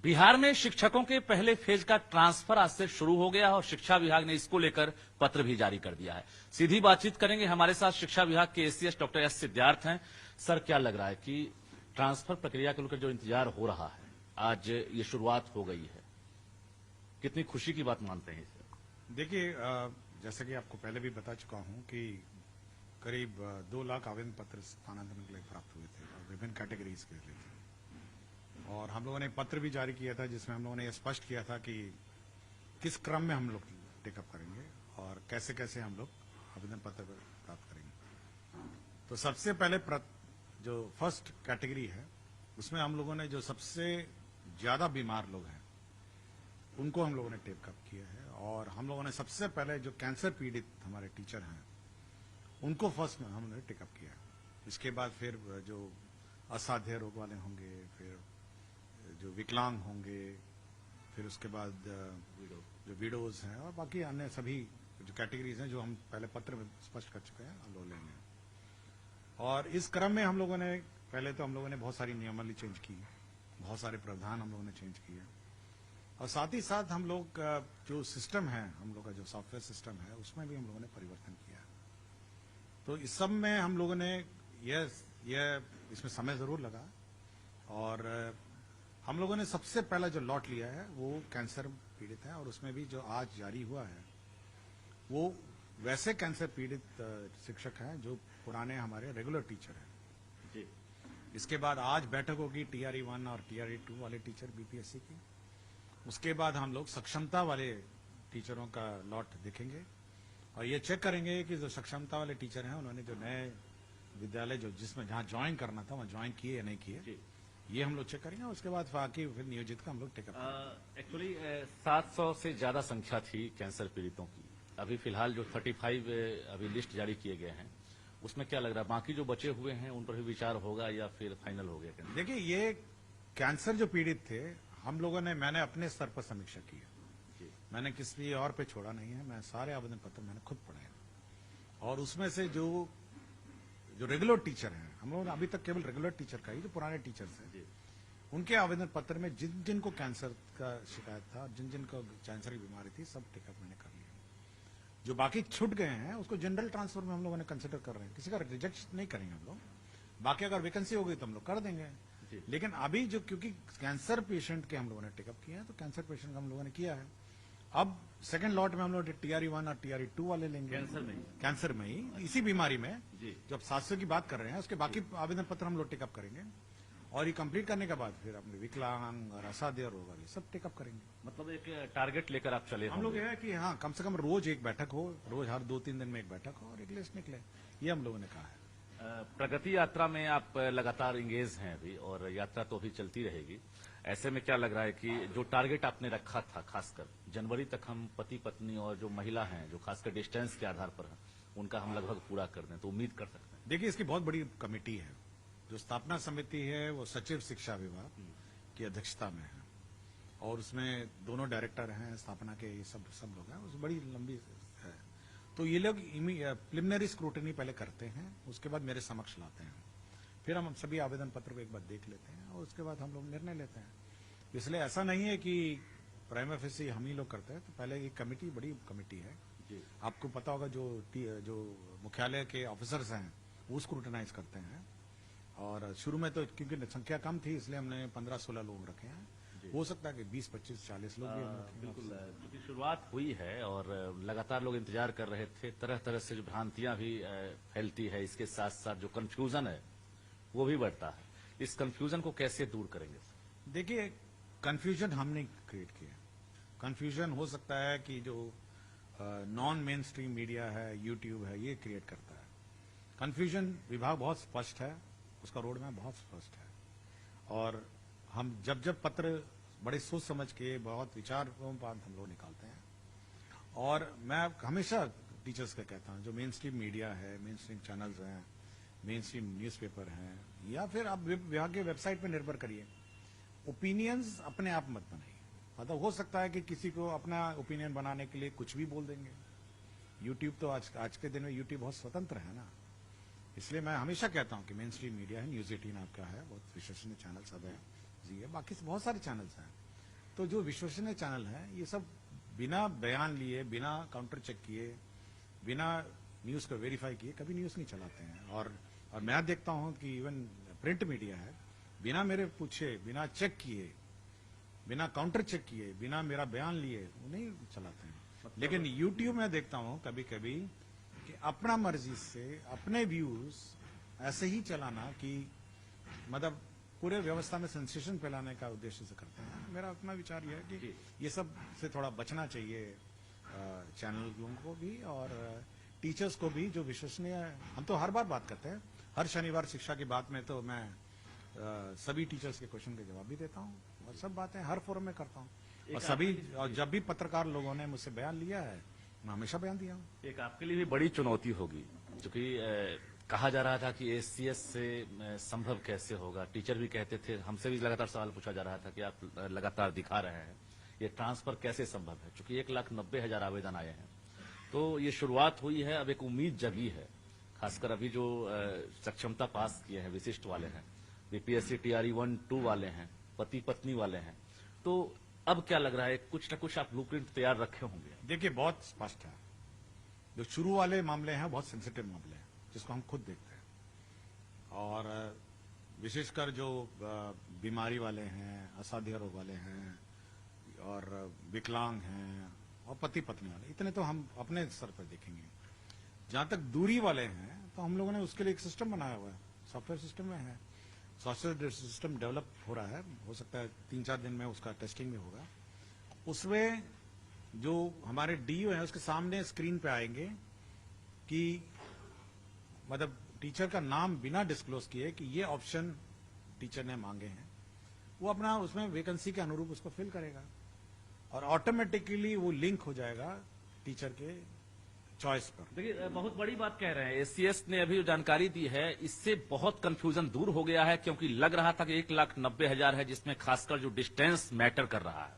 बिहार में शिक्षकों के पहले फेज का ट्रांसफर आज से शुरू हो गया है और शिक्षा विभाग ने इसको लेकर पत्र भी जारी कर दिया है। सीधी बातचीत करेंगे, हमारे साथ शिक्षा विभाग के एसीएस डॉक्टर एस सिद्धार्थ हैं। सर, क्या लग रहा है कि ट्रांसफर प्रक्रिया को लेकर जो इंतजार हो रहा है, आज ये शुरुआत हो गई है, कितनी खुशी की बात मानते हैं इसे? देखिए, जैसा कि आपको पहले भी बता चुका हूं कि करीब 2 लाख आवेदन पत्र स्थानांतरण के लिए प्राप्त हुए थे और विभिन्न कैटेगरीज के लिए थे। और हम लोगों ने पत्र भी जारी किया था जिसमें हम लोगों ने स्पष्ट किया था कि किस क्रम में हम लोग टेकअप करेंगे और कैसे कैसे हम लोग आवेदन पत्र प्राप्त करेंगे। तो सबसे पहले जो फर्स्ट कैटेगरी है उसमें हम लोगों ने जो सबसे ज्यादा बीमार लोग हैं उनको हम लोगों ने टेकअप किया है। और हम लोगों ने सबसे पहले जो कैंसर पीड़ित हमारे टीचर हैं उनको फर्स्ट में हमने टेकअप किया। इसके बाद फिर जो असाध्य रोग वाले होंगे, फिर जो विकलांग होंगे, फिर उसके बाद जो विडोज हैं और बाकी अन्य सभी जो कैटेगरीज हैं जो हम पहले पत्र में स्पष्ट कर चुके हैं, हम लोग लेंगे। और इस क्रम में हम लोगों ने पहले तो हम लोगों ने बहुत सारी नियमावली चेंज की, बहुत सारे प्रावधान हम लोगों ने चेंज किए और साथ ही साथ हम लोग जो सिस्टम है, हम लोग का जो सॉफ्टवेयर सिस्टम है उसमें भी हम लोगों ने परिवर्तन किया। तो इस सब में हम लोगों ने यह इसमें समय जरूर लगा और हम लोगों ने सबसे पहला जो लॉट लिया है वो कैंसर पीड़ित है और उसमें भी जो आज जारी हुआ है वो वैसे कैंसर पीड़ित शिक्षक हैं जो पुराने हमारे रेगुलर टीचर हैं जी। इसके बाद आज बैठक होगी TRE 1 और TRE 2 वाले टीचर BPSC की। उसके बाद हम लोग सक्षमता वाले टीचरों का लॉट देखेंगे और ये चेक करेंगे कि जो सक्षमता वाले टीचर हैं उन्होंने जो नए विद्यालय जो जिसमें जहां ज्वाइन करना था वहां ज्वाइन किए या नहीं किए, ये हम लोग चेक करेंगे। उसके बाद बाकी फिर नियोजित का हम लोग टेकअप करेंगे। एक्चुअली 700 से ज्यादा संख्या थी कैंसर पीड़ितों की। अभी फिलहाल जो 35 अभी लिस्ट जारी किए गए हैं उसमें क्या लग रहा है, बाकी जो बचे हुए हैं उन पर भी विचार होगा या फिर फाइनल हो गया? देखिए, ये कैंसर जो पीड़ित थे हम लोगों ने, मैंने अपने स्तर पर समीक्षा की है, मैंने किसी और पे छोड़ा नहीं है। मैं सारे आवेदन पत्र मैंने खुद पढ़े हैं और उसमें से जो रेगुलर टीचर हैं, हम लोगों ने अभी तक केवल रेगुलर टीचर का ही, जो पुराने टीचर्स हैं उनके आवेदन पत्र में जिन जिन को कैंसर का शिकायत था, जिन जिन को कैंसर की बीमारी थी, सब टेकअप मैंने कर लिया। जो बाकी छूट गए हैं उसको जनरल ट्रांसफर में हम लोगों ने कंसिडर कर रहे हैं, किसी का रिजेक्ट नहीं करेंगे हम लोग। बाकी अगर वैकेंसी हो गई तो हम लोग कर देंगे। लेकिन अभी जो, क्योंकि कैंसर पेशेंट के हम लोगों ने टेकअप किया है तो कैंसर पेशेंट का हम लोगों ने किया है। अब सेकंड लॉट में हम लोग TRE 1 और TRE 2 वाले लेंगे। कैंसर में ही इसी बीमारी में जब 700 की बात कर रहे हैं उसके बाकी आवेदन पत्र हम लोग टेकअप करेंगे और ये कंप्लीट करने के बाद फिर अपने विकलांग और असाध्य रोग वाले सब टेकअप करेंगे। मतलब एक टारगेट लेकर आप चले? हम लोग ये है कि हाँ, कम से कम रोज एक बैठक हो, रोज हर 2-3 दिन में एक बैठक हो और एक लिस्ट निकले, ये हम लोगों ने कहा है। प्रगति यात्रा में आप लगातार इंगेज हैं अभी और यात्रा तो अभी चलती रहेगी। ऐसे में क्या लग रहा है कि जो टारगेट आपने रखा था, खासकर जनवरी तक हम पति पत्नी और जो महिला हैं जो खासकर डिस्टेंस के आधार पर हैं उनका हम लगभग पूरा कर दें, तो उम्मीद कर सकते हैं? देखिए, इसकी बहुत बड़ी कमेटी है। जो स्थापना समिति है वो सचिव शिक्षा विभाग की अध्यक्षता में है और उसमें दोनों डायरेक्टर हैं स्थापना के, ये सब लोग हैं, उस बड़ी लंबी है। तो ये लोग प्रिलिमिनरी स्क्रूटनी पहले करते हैं, उसके बाद मेरे समक्ष लाते हैं, फिर हम सभी आवेदन पत्र को एक बार देख लेते हैं और उसके बाद हम लोग निर्णय लेते हैं। इसलिए ऐसा नहीं है कि प्राइमा फेसी हम ही लोग करते हैं, तो पहले एक कमेटी, बड़ी कमेटी है जी। आपको पता होगा जो मुख्यालय के ऑफिसर्स हैं वो स्क्रूटनाइज करते हैं और शुरू में तो क्योंकि संख्या कम थी इसलिए हमने 15-16 लोग रखे हैं। हो सकता है कि 20-25-40 लोग भी। बिल्कुल, क्योंकि शुरुआत हुई है और लगातार लोग इंतजार कर रहे थे। तरह तरह से जो भ्रांतियां भी फैलती है, इसके साथ साथ जो कंफ्यूजन है वो भी बढ़ता है। इस कंफ्यूजन को कैसे दूर करेंगे? देखिए, कंफ्यूजन हमने क्रिएट किया। कंफ्यूजन हो सकता है कि जो नॉन मेन स्ट्रीम मीडिया है, यूट्यूब है, ये क्रिएट करता है। कंफ्यूजन विभाग बहुत स्पष्ट है, उसका रोड मैप बहुत स्पष्ट है और हम जब पत्र बड़े सोच समझ के, बहुत विचार बाद हम लोग निकालते हैं। और मैं हमेशा टीचर्स का कहता हूं, जो मेन स्ट्रीम मीडिया है, मेन स्ट्रीम चैनल्स हैं, मेन स्ट्रीम न्यूज़पेपर हैं, या फिर आप विभाग के वेबसाइट पर निर्भर करिए, ओपिनियंस अपने आप मत बनाइए। मतलब हो सकता है कि किसी को अपना ओपिनियन बनाने के लिए कुछ भी बोल देंगे। यूट्यूब तो आज के दिन में यूट्यूब बहुत स्वतंत्र है ना, इसलिए मैं हमेशा कहता हूं कि मेन स्ट्रीम मीडिया है, न्यूज़ 18 आपका है, बहुत विश्वसनीय चैनल सब है जी है, बाकी बहुत सारे चैनल्स हैं, तो जो विश्वसनीय चैनल है ये सब बिना बयान लिए, बिना काउंटर चेक किए, बिना न्यूज को वेरीफाई किए कभी न्यूज नहीं चलाते हैं। और मैं देखता हूं कि इवन प्रिंट मीडिया है, बिना मेरे पूछे, बिना चेक किए, बिना काउंटर चेक किए, बिना मेरा बयान लिए वो नहीं चलाते हैं। लेकिन यूट्यूब में देखता हूं कभी कभी कि अपना मर्जी से अपने व्यूज ऐसे ही चलाना कि मतलब पूरे व्यवस्था में सेंसेशन फैलाने का उद्देश्य से करते हैं। मेरा अपना विचार यह है कि ये सब से थोड़ा बचना चाहिए चैनलों को भी और टीचर्स को भी जो विश्वसनीय। हम तो हर बार बात करते हैं, हर शनिवार शिक्षा की बात में तो मैं सभी टीचर्स के क्वेश्चन के जवाब भी देता हूँ और सब बातें हर फोरम में करता हूँ। और जब भी पत्रकार लोगों ने मुझसे बयान लिया है मैं हमेशा बयान दिया हूँ। एक आपके लिए भी बड़ी चुनौती होगी, क्योंकि कहा जा रहा था कि एसीएस से संभव कैसे होगा। टीचर भी कहते थे, हमसे भी लगातार सवाल पूछा जा रहा था कि आप लगातार दिखा रहे हैं, ये ट्रांसफर कैसे संभव है, क्योंकि 1,90,000 आवेदन आए हैं। तो ये शुरुआत हुई है, अब एक उम्मीद जगी है, खासकर अभी जो सक्षमता पास किए हैं, विशिष्ट वाले हैं, बीपीएससी टीआरई 1-2 वाले हैं, पति पत्नी वाले हैं। तो अब क्या लग रहा है, कुछ न कुछ आप ब्लूप्रिंट तैयार रखे होंगे? देखिए बहुत स्पष्ट है, जो शुरू वाले मामले हैं बहुत सेंसिटिव मामले हैं जिसको हम खुद देखते हैं। और विशेषकर जो बीमारी वाले हैं, असाध्य रोग वाले हैं और विकलांग हैं और पति पत्नी वाले, इतने तो हम अपने स्तर पर देखेंगे। जहां तक दूरी वाले हैं तो हम लोगों ने उसके लिए एक सिस्टम बनाया हुआ है, सॉफ्टवेयर सिस्टम में है, सॉफ्टवेयर सिस्टम डेवलप हो रहा है, हो सकता है 3-4 दिन में उसका टेस्टिंग भी होगा। उसमें जो हमारे डीओ है उसके सामने स्क्रीन पे आएंगे कि मतलब टीचर का नाम बिना डिस्क्लोज किए कि ये ऑप्शन टीचर ने मांगे हैं, वो अपना उसमें वैकेंसी के अनुरूप उसको फिल करेगा और ऑटोमेटिकली वो लिंक हो जाएगा टीचर के चॉइस पर। देखिए बहुत बड़ी बात कह रहे हैं, एसीएस ने अभी जो जानकारी दी है इससे बहुत कंफ्यूजन दूर हो गया है, क्योंकि लग रहा था कि 1,90,000 है जिसमें खासकर जो डिस्टेंस मैटर कर रहा है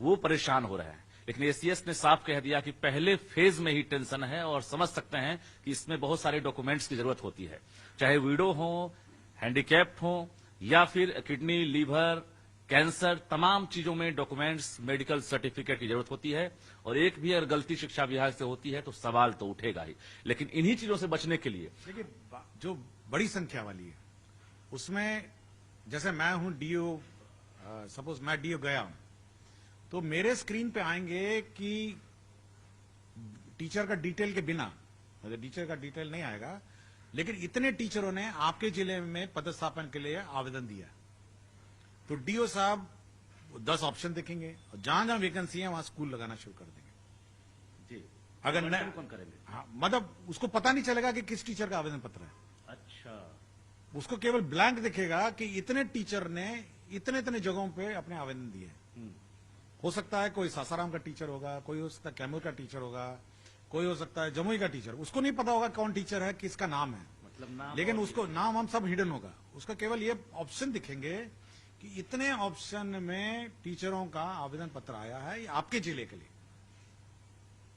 वो परेशान हो रहे हैं। लेकिन एसीएस ने साफ कह दिया कि पहले फेज में ही टेंशन है और समझ सकते हैं कि इसमें बहुत सारे डॉक्यूमेंट्स की जरूरत होती है, चाहे विडो हो, हैंडीकैप्ड हो या फिर किडनी, लीवर, कैंसर, तमाम चीजों में डॉक्यूमेंट्स, मेडिकल सर्टिफिकेट की जरूरत होती है। और एक भी अगर गलती शिक्षा विभाग से होती है तो सवाल तो उठेगा ही। लेकिन इन्हीं चीजों से बचने के लिए देखिए जो बड़ी संख्या वाली है उसमें जैसे मैं हूं डीओ, सपोज मैं डीओ गया हूं तो मेरे स्क्रीन पे आएंगे कि टीचर का डिटेल के बिना, मतलब टीचर का डिटेल नहीं आएगा, लेकिन इतने टीचरों ने आपके जिले में पदस्थापन के लिए आवेदन दिया, तो डीओ साहब 10 ऑप्शन देखेंगे और जहां जहां वैकेंसी है वहां स्कूल लगाना शुरू कर देंगे। जी, अगर न कौन करेंगे? हाँ, मतलब उसको पता नहीं चलेगा कि किस टीचर का आवेदन पत्र है। अच्छा, उसको केवल ब्लैंक दिखेगा कि इतने टीचर ने इतने इतने जगहों पे अपने आवेदन दिए। हो सकता है कोई सासाराम का टीचर होगा, कोई हो सकता है कैमूर का टीचर होगा, कोई हो सकता है जमुई का टीचर, उसको नहीं पता होगा कौन टीचर है, किसका नाम है, मतलब नाम, लेकिन उसको नाम हम सब हिडन होगा, उसका केवल ये ऑप्शन दिखेंगे कि इतने ऑप्शन में टीचरों का आवेदन पत्र आया है आपके जिले के लिए।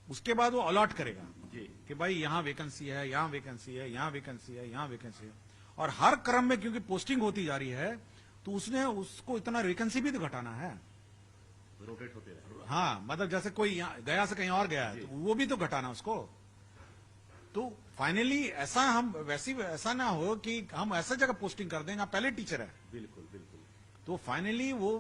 उसके बाद वो अलॉट करेगा जी कि भाई यहां वैकेंसी है, यहां वैकेंसी है, यहां वैकेंसी है, यहां वैकेंसी है। और हर क्रम में क्योंकि पोस्टिंग होती जा रही है तो उसने उसको इतना वैकेंसी भी तो घटाना है, रोटेट होते रहे। हाँ, मतलब जैसे कोई गया से कहीं और गया है तो वो भी तो घटाना उसको। तो फाइनली ऐसा हम वैसी ऐसा ना हो कि हम ऐसा जगह पोस्टिंग कर दें जहां पहले टीचर है, बिल्कुल बिल्कुल। तो फाइनली वो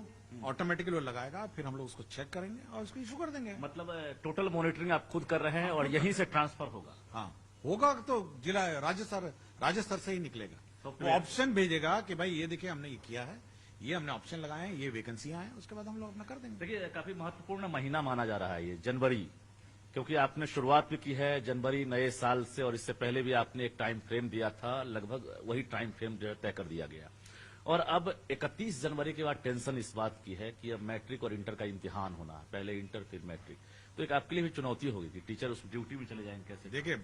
ऑटोमेटिकली वो लगाएगा, फिर हम लोग उसको चेक करेंगे और उसको इशू कर देंगे। मतलब टोटल मॉनिटरिंग आप खुद कर रहे हैं और यहीं से ट्रांसफर होगा? हाँ होगा, तो जिला राज्य स्तर से ही निकलेगा। वो ऑप्शन भेजेगा कि भाई ये देखिए हमने ये किया है, ये हमने ऑप्शन लगाए हैं, ये वैकेंसियां हैं, उसके बाद हम लोग अपना कर देंगे। देखिए काफी महत्वपूर्ण महीना माना जा रहा है ये जनवरी, क्योंकि आपने शुरुआत भी की है जनवरी नए साल से, और इससे पहले भी आपने एक टाइम फ्रेम दिया था, लगभग वही टाइम फ्रेम जो है तय कर दिया गया। और अब 31 जनवरी के बाद टेंशन इस बात की है कि अब मैट्रिक और इंटर का इम्तिहान होना है, पहले इंटर फिर मैट्रिक, तो एक आपके लिए भी चुनौती होगी कि टीचर उस ड्यूटी में चले जाएंगे कैसे? देखिए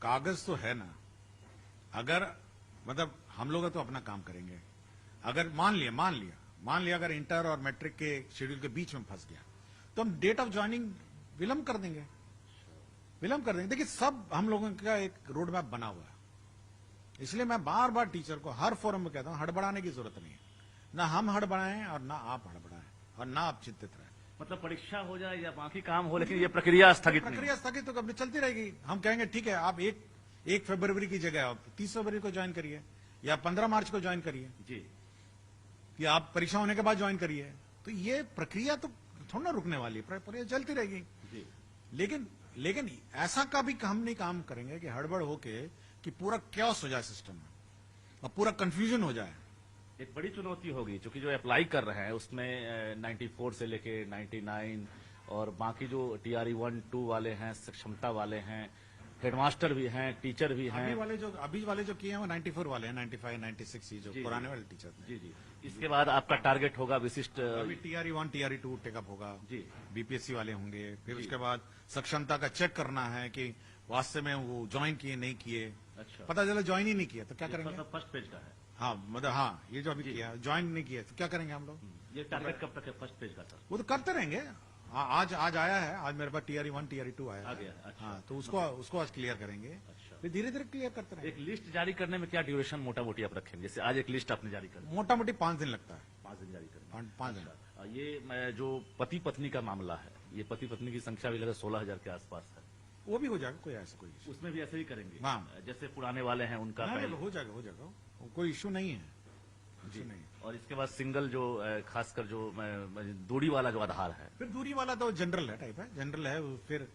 कागज तो है ना, अगर मतलब हम लोग तो अपना काम करेंगे, अगर मान लिया अगर इंटर और मैट्रिक के शेड्यूल के बीच में फंस गया तो हम डेट ऑफ ज्वाइनिंग विलंब कर देंगे। देखिए सब हम लोगों का एक रोड मैप बना हुआ है, इसलिए मैं बार बार टीचर को हर फोरम में कहता हूं हड़बड़ाने की जरूरत नहीं है, ना हम हड़बड़ाएं और ना आप हड़बड़ाएं। और ना आप चिंतित रहे। मतलब परीक्षा हो जाए या बाकी काम हो, लेकिन ये प्रक्रिया स्थगित नहीं प्रक्रिया स्थगित तो कभी चलती रहेगी। हम कहेंगे ठीक है, आप एक फरवरी की जगह आप 30 फरवरी को ज्वाइन करिए या 15 मार्च को ज्वाइन करिए, जी। या आप परीक्षा होने के बाद ज्वाइन करिए। तो ये प्रक्रिया तो थोड़ा ना रुकने वाली है, प्रक्रिया चलती रहेगी। जी। लेकिन ऐसा का भी हम नहीं काम करेंगे कि हड़बड़ होके कि पूरा क्योस हो जाए सिस्टम में और पूरा कंफ्यूजन हो जाए। एक बड़ी चुनौती होगी, क्योंकि जो अप्लाई कर रहे हैं उसमें 94 से लेके 99 और बाकी जो TRE 1, 2 वाले हैं, सक्षमता वाले हैं, हेडमास्टर भी हैं, टीचर भी हैं। अभी वाले जो किए हैं वो 94 वाले हैं, 95, 96 जो जी, पुराने वाले टीचर थे। जी जी। इसके बाद आपका टारगेट होगा विशिष्ट। अभी TRE 1, TRE 2 टेकअप होगा जी। BPSC वाले होंगे। फिर उसके बाद सक्षमता का चेक करना है कि वास्तव में वो ज्वाइन किए नहीं किए। अच्छा। पता चला ज्वाइन ही नहीं किया तो क्या करेंगे? मतलब फर्स्ट पेज का है। हाँ मतलब हाँ, ये जो अभी किया ज्वाइन नहीं किया तो क्या करेंगे हम लोग? ये टारगेट कब तक है फर्स्ट पेज का, सर? वो तो करते रहेंगे। आज आया है, आज मेरे पास TRE 1, TRE 2 आया आ है। गया है, अच्छा। हाँ, तो उसको आज क्लियर करेंगे। अच्छा। फिर धीरे धीरे क्लियर करते रहेंगे। एक लिस्ट जारी करने में क्या ड्यूरेशन मोटा मोटी आप रखेंगे? जैसे आज एक लिस्ट आपने जारी कर दी, मोटा मोटी 5 दिन लगता है। 5 दिन जारी करने। 5 दिन। ये जो पति पत्नी का मामला है, ये पति पत्नी की संख्या भी लगभग 16,000 के आसपास है। वो भी हो जाएगा, कोई ऐसा कोई issue। उसमें भी ऐसे ही करेंगे? हाँ। जैसे पुराने वाले हैं उनका नहीं, पहले। हो जाएगा, कोई इश्यू नहीं है। इश्यू नहीं। और इसके बाद सिंगल जो खासकर जो दूरी वाला जो आधार है। फिर दूरी वाला तो जनरल है, टाइप है, जनरल है। फिर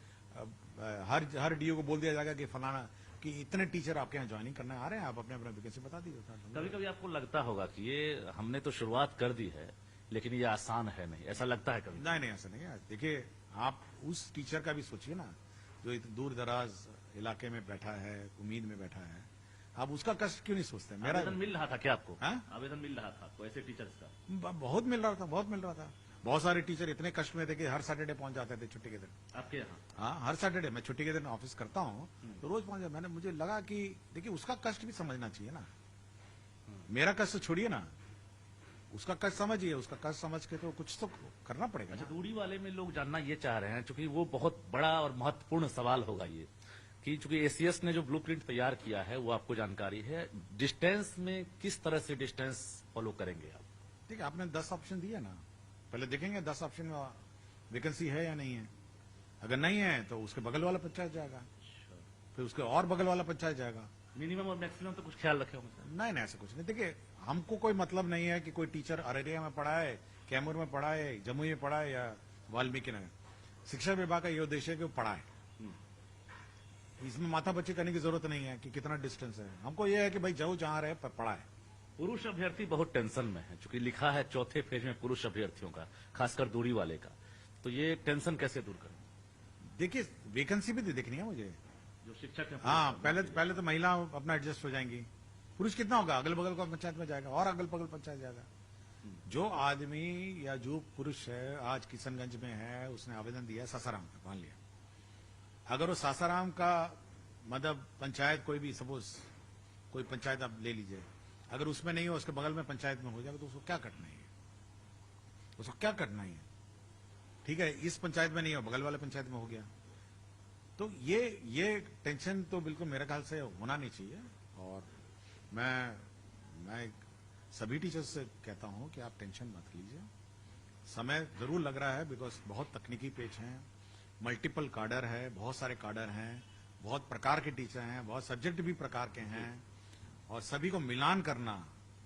हर DO को बोल दिया जाएगा कि फलाना कि इतने टीचर आपके यहाँ ज्वाइनिंग करने आ रहे हैं, आप अपने अपने वैकेंसी बता दीजिए। कभी कभी आपको लगता होगा कि ये हमने तो शुरुआत कर दी है, लेकिन ये आसान है नहीं, ऐसा लगता है कभी? नहीं, ऐसा नहीं है। देखिए, आप उस टीचर का भी सोचिए ना जो इतने दूर दराज इलाके में बैठा है, उम्मीद में बैठा है। आप उसका कष्ट क्यों नहीं सोचते? मेरा आवेदन मिल रहा था क्या आपको? हाँ? आवेदन मिल रहा था आपको ऐसे टीचर्स का? बहुत मिल रहा था। बहुत सारे टीचर इतने कष्ट में थे कि हर सैटरडे पहुंच जाते थे छुट्टी के दिन। आपके यहाँ? हाँ, हर सैटरडे मैं छुट्टी के दिन ऑफिस करता हूँ तो रोज पहुंच जाता। मुझे लगा कि देखिए उसका कष्ट भी समझना चाहिए ना। मेरा कष्ट छोड़िए ना, उसका कष्ट समझिए। उसका कष्ट समझ के तो कुछ तो करना पड़ेगा अच्छा, ना। दूरी वाले में लोग जानना ये चाह रहे हैं, क्योंकि वो बहुत बड़ा और महत्वपूर्ण सवाल होगा ये, कि चूंकि ACS ने जो ब्लूप्रिंट तैयार किया है वो आपको जानकारी है, डिस्टेंस में किस तरह से डिस्टेंस फॉलो करेंगे आप? ठीक है, आपने 10 ऑप्शन दिया ना, पहले देखेंगे 10 ऑप्शन में वैकेंसी है या नहीं है। अगर नहीं है तो उसके बगल वाला पंचायत जाएगा, फिर उसके और बगल वाला पंचायत जाएगा। मिनिमम और मैक्सिमम तो कुछ ख्याल रखे होंगे सर? नहीं, ऐसा कुछ नहीं। देखिए, हमको कोई मतलब नहीं है कि कोई टीचर अररिया में पढ़ा है, कैमूर में पढ़ा है, जमुई में पढ़ा है या वाल्मीकि नगर। शिक्षा विभाग का ये उद्देश्य है कि वो पढ़ाए। इसमें माथापच्ची करने की जरूरत नहीं है कि कितना डिस्टेंस है। हमको ये है कि भाई जो जहां रहे पढ़ाए। पुरुष अभ्यर्थी बहुत टेंशन में है, चूंकि लिखा है चौथे फेज में पुरुष अभ्यर्थियों का, खासकर दूरी वाले का, तो ये टेंशन कैसे दूर करें? देखिए, वैकेंसी भी तो देखनी है मुझे। जो शिक्षक है, हाँ, पहले तो महिला अपना एडजस्ट हो जाएंगी। पुरुष कितना होगा? अगल बगल का पंचायत में जाएगा और अगल बगल पंचायत जाएगा। जो आदमी या जो पुरुष है आज किशनगंज में है, उसने आवेदन दिया है सासाराम का, मान लिया। अगर वो सासाराम का मतलब पंचायत कोई भी, सपोज कोई पंचायत आप ले लीजिए, अगर उसमें नहीं हो, उसके बगल में पंचायत में हो जाएगा, तो उसको क्या करना है? उसको क्या करना है? ठीक है, इस पंचायत में नहीं हो, बगल वाले पंचायत में हो गया। तो ये टेंशन तो बिल्कुल मेरे ख्याल से होना नहीं चाहिए। और मैं सभी टीचर्स से कहता हूं कि आप टेंशन मत लीजिए। समय जरूर लग रहा है, बिकॉज बहुत तकनीकी पेज हैं, मल्टीपल कार्डर है, बहुत सारे कार्डर हैं, बहुत प्रकार के टीचर हैं, बहुत सब्जेक्ट भी प्रकार के हैं, और सभी को मिलान करना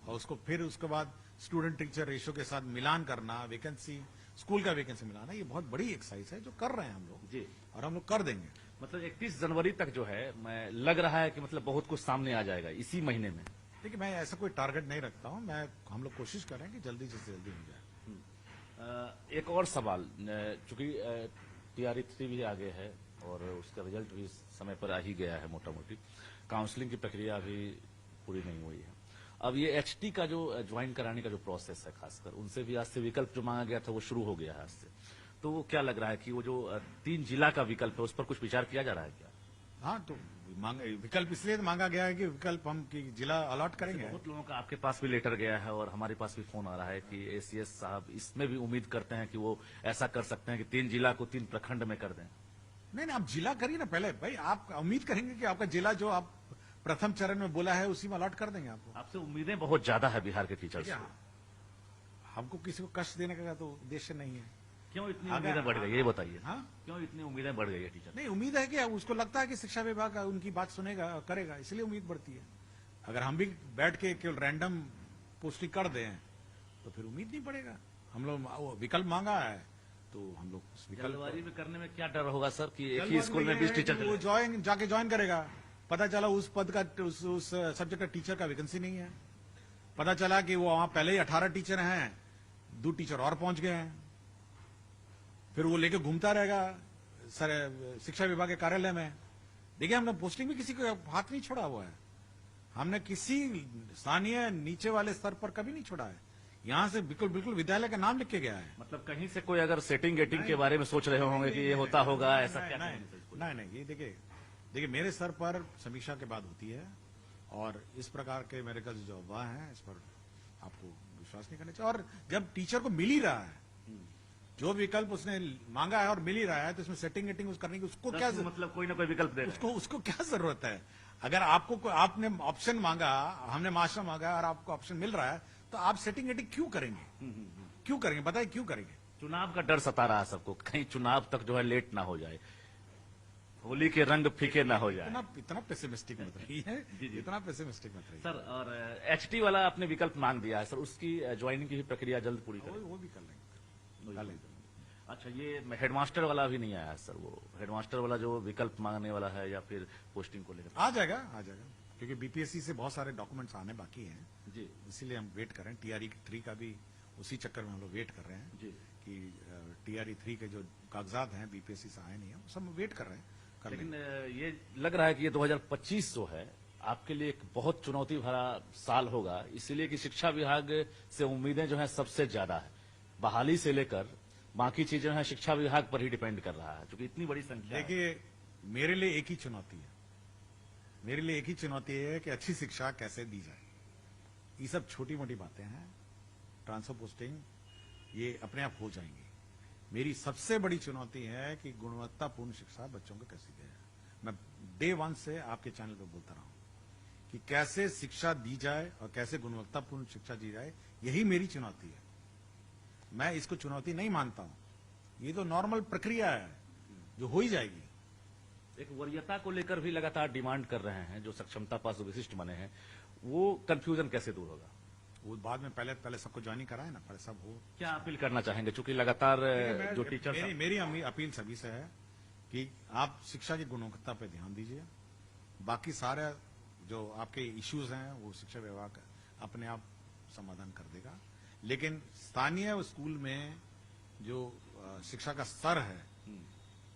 और उसको फिर उसके बाद स्टूडेंट टीचर रेशियो के साथ मिलान करना, वैकेंसी, स्कूल का वैकेंसी मिलाना, ये बहुत बड़ी एक्सरसाइज है जो कर रहे हैं हम लोग जी, और हम लोग कर देंगे। मतलब 31 जनवरी तक जो है, मैं लग रहा है कि मतलब बहुत कुछ सामने आ जाएगा इसी महीने में। देखिए, मैं ऐसा कोई टारगेट नहीं रखता हूं। हम लोग कोशिश करें कि जल्दी से जल्दी हो जाए। एक और सवाल, चूंकि TRE 3 भी आगे है और उसका रिजल्ट भी समय पर आ ही गया है, मोटा मोटी काउंसलिंग की प्रक्रिया अभी पूरी नहीं हुई है। अब ये HT का जो ज्वाइन कराने का जो प्रोसेस है, खासकर उनसे भी आज से विकल्प जो मांगा गया था वो शुरू हो गया है आज से, तो वो क्या लग रहा है कि वो जो 3 जिला का विकल्प है उस पर कुछ विचार किया जा रहा है क्या? हाँ, तो विकल्प इसलिए तो मांगा गया है कि विकल्प हम की जिला अलॉट करेंगे। बहुत लोगों का आपके पास भी लेटर गया है और हमारे पास भी फोन आ रहा है कि ACS साहब इसमें भी उम्मीद करते हैं कि वो ऐसा कर सकते हैं कि 3 जिला को 3 प्रखंड में कर दें। नहीं, आप जिला करिए ना पहले। भाई, आप उम्मीद करेंगे कि आपका जिला जो आप प्रथम चरण में बोला है उसी में अलॉट कर देंगे आपको। आपसे उम्मीदें बहुत ज्यादा है बिहार के टीचर्स से। हमको किसी को कष्ट देने का तो उद्देश्य नहीं है। क्यों इतनी अगर- उम्मीदें बढ़ गई, ये बताइए। हाँ? क्यों इतनी उम्मीदें बढ़ गई है टीचर? नहीं, उम्मीद है कि उसको लगता है कि शिक्षा विभाग उनकी बात सुनेगा और करेगा, इसलिए उम्मीद बढ़ती है। अगर हम भी बैठ के केवल रैंडम पोस्टिंग कर दें तो फिर उम्मीद नहीं पड़ेगा। हम लोग वो विकल्प मांगा है तो हम लोग उस विकल्प जल्दबाजी में करने में क्या डर होगा सर कि एक ही स्कूल में 20 टीचर वो जाके ज्वाइन करेगा, पता चला उस पद का उस सब्जेक्ट का टीचर का वैकेंसी नहीं है, पता चला कि वो वहां पहले ही 18 टीचर हैं, 2 टीचर और पहुंच गए हैं, फिर वो लेके घूमता रहेगा सर शिक्षा विभाग के कार्यालय में। देखिए, हमने पोस्टिंग भी किसी को हाथ नहीं छोड़ा हुआ है, हमने किसी स्थानीय नीचे वाले स्तर पर कभी नहीं छोड़ा है। यहां से बिल्कुल बिल्कुल विद्यालय का नाम लिख के गया है। मतलब कहीं से कोई अगर सेटिंग गेटिंग के बारे में सोच रहे होंगे कि ये होता होगा, ऐसा क्या नहीं, ये देखिए मेरे स्तर पर समीक्षा के बाद होती है और इस प्रकार के मेरे का जो अफवाह है इस पर आपको विश्वास नहीं करना चाहिए। और जब टीचर को मिल ही रहा है, जो विकल्प उसने मांगा है और मिल ही रहा है, तो इसमें सेटिंग गेटिंग करने की उसको क्या मतलब कोई ना कोई विकल्प दे उसको क्या जरूरत है? अगर आपने ऑप्शन मांगा, हमने मास्टर मांगा और आपको ऑप्शन मिल रहा है, तो आप सेटिंग गेटिंग क्यों करेंगे? बताइए क्यों करेंगे? चुनाव का डर सता रहा है सबको, कहीं चुनाव तक जो है लेट ना हो जाए, होली के रंग फीके ना हो जाए। इतना पेसिमिस्टिक मत रहिए, इतना पेसिमिस्टिक मत रहिए सर। और एचटी वाला आपने विकल्प मांग दिया है सर, उसकी ज्वाइनिंग की भी प्रक्रिया जल्द पूरी करें। वो भी कर लेंगे। अच्छा, ये हेडमास्टर वाला भी नहीं आया है सर, वो हेडमास्टर वाला जो विकल्प मांगने वाला है या फिर पोस्टिंग को लेकर आ जाएगा क्योंकि बीपीएससी से बहुत सारे डॉक्यूमेंट्स आने बाकी हैं जी, इसीलिए हम वेट कर रहे हैं। टीआरई 3 का भी उसी चक्कर में हम लोग वेट कर रहे हैं जी। कि टीआरई 3 के जो कागजात हैं बीपीएससी से आए नहीं है, सब वेट कर रहे हैं। लेकिन ये लग रहा है कि ये 2025 जो है आपके लिए एक बहुत चुनौती भरा साल होगा, इसीलिए कि शिक्षा विभाग से उम्मीदें जो है सबसे ज्यादा है, बहाली से लेकर बाकी चीजें हैं शिक्षा विभाग पर ही डिपेंड कर रहा है, क्योंकि इतनी बड़ी संख्या है। देखिए, मेरे लिए एक ही चुनौती है कि अच्छी शिक्षा कैसे दी जाए। ये सब छोटी मोटी बातें हैं, ट्रांसफर पोस्टिंग ये अपने आप हो जाएंगी। मेरी सबसे बड़ी चुनौती है कि गुणवत्तापूर्ण शिक्षा बच्चों को कैसे दी जाए। मैं डे 1 से आपके चैनल पर बोलता रहा हूं कि कैसे शिक्षा दी जाए और कैसे गुणवत्तापूर्ण शिक्षा दी जाए, यही मेरी चुनौती है। मैं इसको चुनौती नहीं मानता हूं, ये तो नॉर्मल प्रक्रिया है जो हो ही जाएगी। एक वरीयता को लेकर भी लगातार डिमांड कर रहे हैं जो सक्षमता पास विशिष्ट बने हैं, वो कंफ्यूजन कैसे दूर होगा? वो बाद में पहले सबको ज्वाइनिंग कराए ना, पहले सब हो। क्या अपील करना चाहेंगे, चूंकि लगातार जो टीचर मेरी अपील सभी से है कि आप शिक्षा की गुणवत्ता पे ध्यान दीजिए, बाकी सारे जो आपके इश्यूज हैं वो शिक्षा विभाग अपने आप समाधान कर देगा। लेकिन स्थानीय स्कूल में जो शिक्षा का स्तर है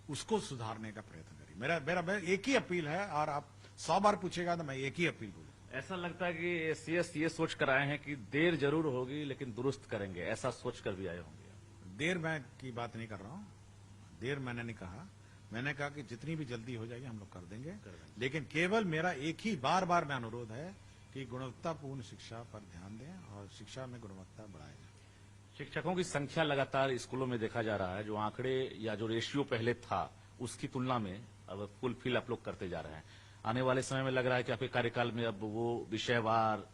उसको सुधारने का प्रयत्न करिए। मेरा एक ही अपील है, और आप 100 बार पूछेगा तो मैं एक ही अपील बोलूंगा। ऐसा लगता है कि सीएस ये सोच कर आए हैं कि देर जरूर होगी लेकिन दुरुस्त करेंगे, ऐसा सोच कर भी आए होंगे। देर मैं की बात नहीं कर रहा हूँ, देर मैंने नहीं कहा, मैंने कहा कि जितनी भी जल्दी हो जाएगी हम लोग कर देंगे। लेकिन केवल मेरा एक ही बार बार में अनुरोध है कि गुणवत्तापूर्ण शिक्षा पर ध्यान दें और शिक्षा में गुणवत्ता बढ़ाएं। शिक्षकों की संख्या लगातार स्कूलों में देखा जा रहा है, जो आंकड़े या जो रेशियो पहले था उसकी तुलना में अब फुलफिल आप लोग करते जा रहे हैं। आने वाले समय में लग रहा है कि आपके कार्यकाल में अब वो विषयवार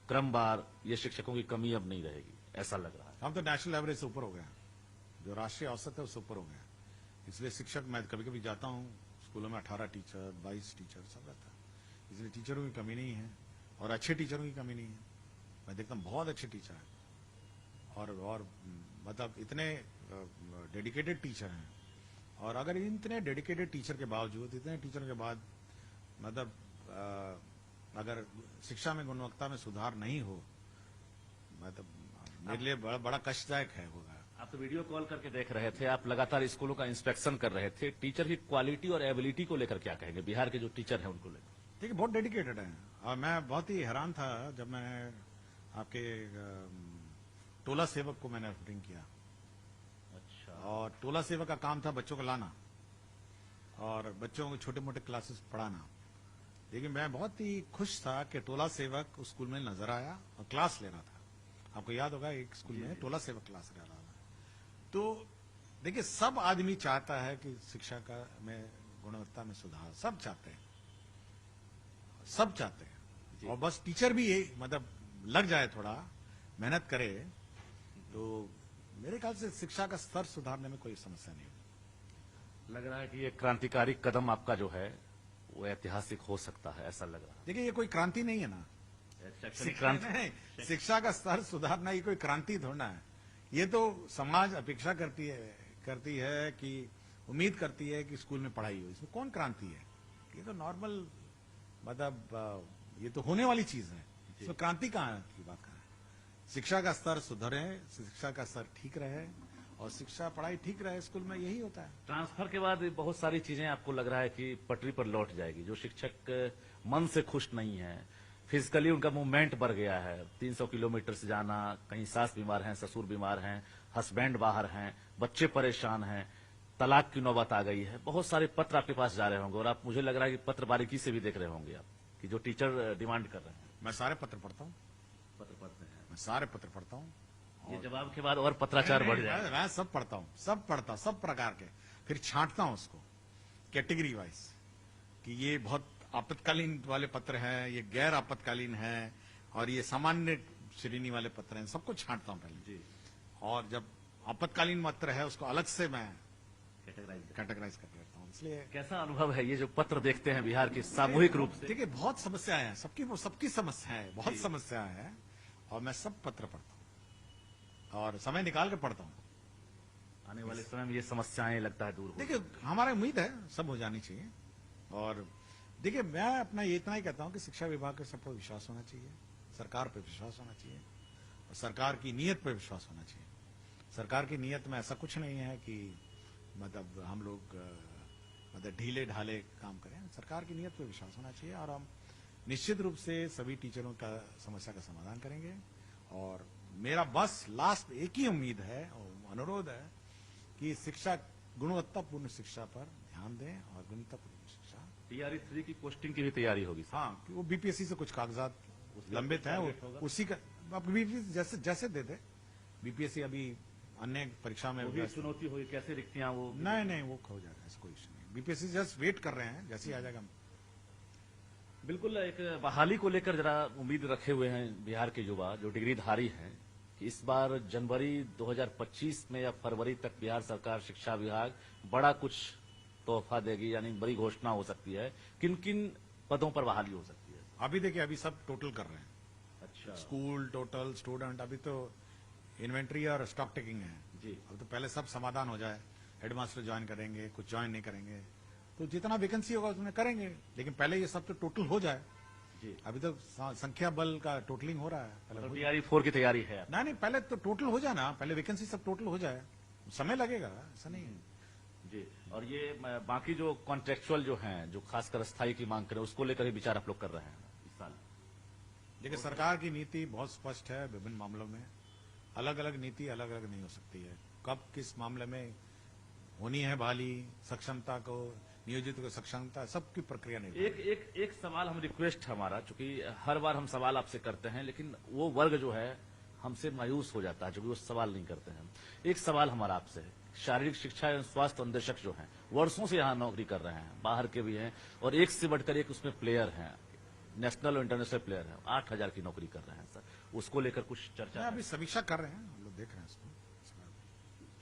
क्रमवार ये शिक्षकों की कमी अब नहीं रहेगी, ऐसा लग रहा है। हम तो नेशनल एवरेज से ऊपर हो गए, जो राष्ट्रीय औसत है उससे ऊपर हो गए। इसलिए शिक्षक, मैं कभी कभी जाता हूँ स्कूलों में 18 टीचर 22 टीचर सब रहता है, इसलिए टीचरों की कमी नहीं है और अच्छे टीचरों की कमी नहीं है। मैं देखता हूँ बहुत अच्छे टीचर हैं और मतलब इतने डेडिकेटेड टीचर हैं। और अगर इतने डेडिकेटेड टीचर के बावजूद, इतने टीचरों के बाद मतलब अगर शिक्षा में गुणवत्ता में सुधार नहीं हो, मतलब मेरे लिए बड़ा कष्टदायक है होगा। आप तो वीडियो कॉल करके देख रहे थे, आप लगातार स्कूलों का इंस्पेक्शन कर रहे थे, टीचर की क्वालिटी और एबिलिटी को लेकर क्या कहेंगे, बिहार के जो टीचर हैं उनको लेकर? ठीक है, बहुत डेडिकेटेड हैं। और मैं बहुत ही हैरान था जब मैं आपके टोला सेवक को मैंने रिपोर्टिंग किया। अच्छा। और टोला सेवक का काम था बच्चों को लाना और बच्चों को छोटे मोटे क्लासेस पढ़ाना। लेकिन मैं बहुत ही खुश था कि टोला सेवक उस स्कूल में नजर आया और क्लास ले रहा था। आपको याद होगा एक स्कूल में टोला सेवक क्लास ले रहा था। तो देखिए, सब आदमी चाहता है कि शिक्षा का में गुणवत्ता में सुधार, सब चाहते हैं, सब चाहते हैं। और बस टीचर भी ये मतलब लग जाए, थोड़ा मेहनत करे तो मेरे ख्याल से शिक्षा का स्तर सुधारने में कोई समस्या नहीं होगी। लग रहा है कि ये क्रांतिकारी कदम आपका जो है वो ऐतिहासिक हो सकता है, ऐसा लग रहा है। देखिए, ये कोई क्रांति नहीं है ना, शैक्षणिक क्रांति नहीं, शिक्षा का स्तर सुधारना ये कोई क्रांति थोड़ा है। ये तो समाज अपेक्षा करती है कि उम्मीद करती है कि स्कूल में पढ़ाई हो, इसमें कौन क्रांति है? ये तो नॉर्मल, मतलब ये तो होने वाली चीज है, इसमें क्रांति कहाँ की बात कहाँ है? शिक्षा का स्तर सुधरे, शिक्षा का स्तर ठीक रहे और शिक्षा पढ़ाई ठीक रहे स्कूल में, यही होता है। ट्रांसफर के बाद बहुत सारी चीजें आपको लग रहा है कि पटरी पर लौट जाएगी। जो शिक्षक मन से खुश नहीं है, फिजिकली उनका मूवमेंट बढ़ गया है, 300 किलोमीटर से जाना, कहीं सास बीमार हैं, ससुर बीमार हैं, हस्बैंड बाहर हैं, बच्चे परेशान हैं, तलाक की नौबत आ गई है, बहुत सारे पत्र आपके पास जा रहे होंगे और आप, मुझे लग रहा है कि पत्र बारीकी से भी देख रहे होंगे आप कि जो टीचर डिमांड कर रहे हैं। मैं सारे पत्र पढ़ता हूँ, पत्र पढ़ते हैं, मैं सारे पत्र पढ़ता हूँ। ये जवाब के बाद और पत्राचार बढ़ जाए। मैं सब पढ़ता हूँ, सब प्रकार के, फिर छांटता हूँ उसको कैटेगरी वाइज कि ये बहुत आपातकालीन वाले पत्र हैं, ये गैर आपातकालीन हैं और ये सामान्य श्रेणी वाले पत्र हैं, सबको छांटता हूँ पहले जी, और जब आपातकालीन पत्र है उसको अलग से मैं कैटेगराइज कैटेगराइज करके रखता हूँ। इसलिए कैसा अनुभव है ये जो पत्र देखते हैं बिहार की सामूहिक रूप से? देखिए, बहुत समस्याएं हैं, सबकी समस्या है, बहुत समस्याएं हैं और मैं सब पत्र पढ़ता हूँ और समय निकाल के पढ़ता हूँ। आने वाले समय में ये समस्याएं लगता है दूर हो। देखिए, हमारा उम्मीद है सब हो जानी चाहिए और देखिए, मैं अपना ये इतना ही कहता हूँ कि शिक्षा विभाग के सब पर विश्वास होना चाहिए, सरकार पर विश्वास होना चाहिए और सरकार की नीयत पर विश्वास होना चाहिए। सरकार की नीयत में ऐसा कुछ नहीं है कि मतलब हम लोग मतलब ढीले ढाले काम करें। सरकार की नीयत पर विश्वास होना चाहिए और हम निश्चित रूप से सभी टीचरों का समस्या का समाधान करेंगे। और मेरा बस लास्ट एक ही उम्मीद है और अनुरोध है कि शिक्षा, गुणवत्तापूर्ण शिक्षा पर ध्यान दें और गुणवत्तापूर्ण शिक्षा। TRE 3 की पोस्टिंग की भी तैयारी होगी। हाँ, कि वो बीपीएससी से कुछ कागजात लंबित हैं, उसी का बीपीएससी जैसे दे दे। बीपीएससी अभी अन्य परीक्षा में चुनौती होगी, कैसे रिक्तियां वो? नहीं, वो हो जाएगा, ऐसा कोई इश्यू नहीं। बीपीएससी जस्ट वेट कर रहे हैं, जैसे ही आ जाएगा। बिल्कुल, एक बहाली को लेकर जरा उम्मीद रखे हुए हैं बिहार के युवा जो डिग्रीधारी हैं कि इस बार जनवरी 2025 में या फरवरी तक बिहार सरकार शिक्षा विभाग बड़ा कुछ तोहफा देगी, यानी बड़ी घोषणा हो सकती है। किन किन पदों पर बहाली हो सकती है? अभी देखिए, अभी सब टोटल कर रहे हैं। अच्छा, स्कूल टोटल, स्टूडेंट, अभी तो इन्वेंट्री और स्टॉक टेकिंग है जी। अब तो पहले सब समाधान हो जाए। हेडमास्टर ज्वाइन करेंगे, कुछ ज्वाइन नहीं करेंगे, तो जितना वैकेंसी होगा उसमें करेंगे, लेकिन पहले ये सब तो टोटल हो जाए। जी, अभी तो संख्या बल का टोटलिंग हो रहा है, पहले तो हो TRE 4 की तैयारी है। नहीं, पहले तो टोटल हो जाए ना, पहले वैकेंसी सब टोटल हो जाए, समय लगेगा, ऐसा नहीं है। जी, और ये बाकी जो कॉन्ट्रेक्चुअल जो हैं, जो खासकर स्थायी की मांग करें, उसको लेकर ही विचार आप लोग कर रहे हैं इस साल? देखिए, सरकार की नीति बहुत स्पष्ट है। विभिन्न मामलों में अलग अलग नीति अलग अलग नहीं हो सकती है। कब किस मामले में होनी है बहाली, सक्षमता को, नियोजित को सक्षमता, सबकी प्रक्रिया नहीं। एक सवाल हम रिक्वेस्ट हमारा, चूंकि हर बार हम सवाल आपसे करते हैं लेकिन वो वर्ग जो है हमसे मायूस हो जाता है जो कि वो सवाल नहीं करते हैं। एक सवाल हमारा आपसे है, शारीरिक शिक्षा एवं स्वास्थ्य अनुदेशक जो हैं वर्षों से यहाँ नौकरी कर रहे हैं, बाहर के भी हैं और एक से बढ़कर एक उसमें प्लेयर हैं, नेशनल और इंटरनेशनल प्लेयर हैं, 8000 की नौकरी कर रहे हैं सर, उसको लेकर कुछ चर्चा? अभी समीक्षा कर रहे हैं, हम लोग देख रहे हैं इसको।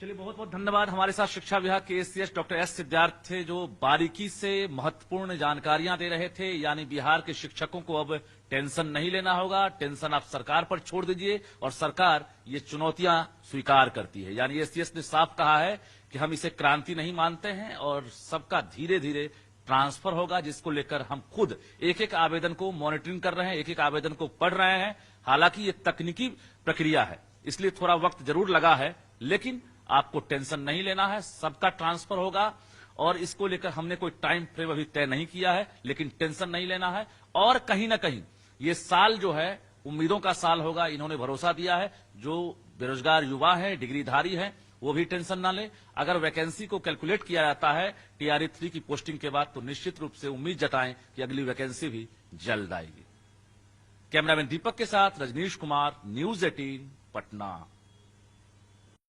चलिए, बहुत बहुत धन्यवाद। हमारे साथ शिक्षा विभाग के ACS डॉक्टर एस सिद्धार्थ थे जो बारीकी से महत्वपूर्ण जानकारियां दे रहे थे। यानी बिहार के शिक्षकों को अब टेंशन नहीं लेना होगा, टेंशन आप सरकार पर छोड़ दीजिए और सरकार ये चुनौतियां स्वीकार करती है। यानी ACS ने साफ कहा है कि हम इसे क्रांति नहीं मानते हैं और सबका धीरे धीरे ट्रांसफर होगा, जिसको लेकर हम खुद एक एक आवेदन को मॉनिटरिंग कर रहे हैं, एक एक आवेदन को पढ़ रहे हैं। हालांकि ये तकनीकी प्रक्रिया है, इसलिए थोड़ा वक्त जरूर लगा है, लेकिन आपको टेंशन नहीं लेना है, सबका ट्रांसफर होगा और इसको लेकर हमने कोई टाइम फ्रेम अभी तय नहीं किया है, लेकिन टेंशन नहीं लेना है। और कहीं ना कहीं ये साल जो है उम्मीदों का साल होगा, इन्होंने भरोसा दिया है। जो बेरोजगार युवा है, डिग्रीधारी है, वो भी टेंशन ना ले। अगर वैकेंसी को कैलकुलेट किया जाता है TRE 3 की पोस्टिंग के बाद, तो निश्चित रूप से उम्मीद जताएं कि अगली वैकेंसी भी जल्द आएगी। कैमरामैन दीपक के साथ रजनीश कुमार, News 18 पटना।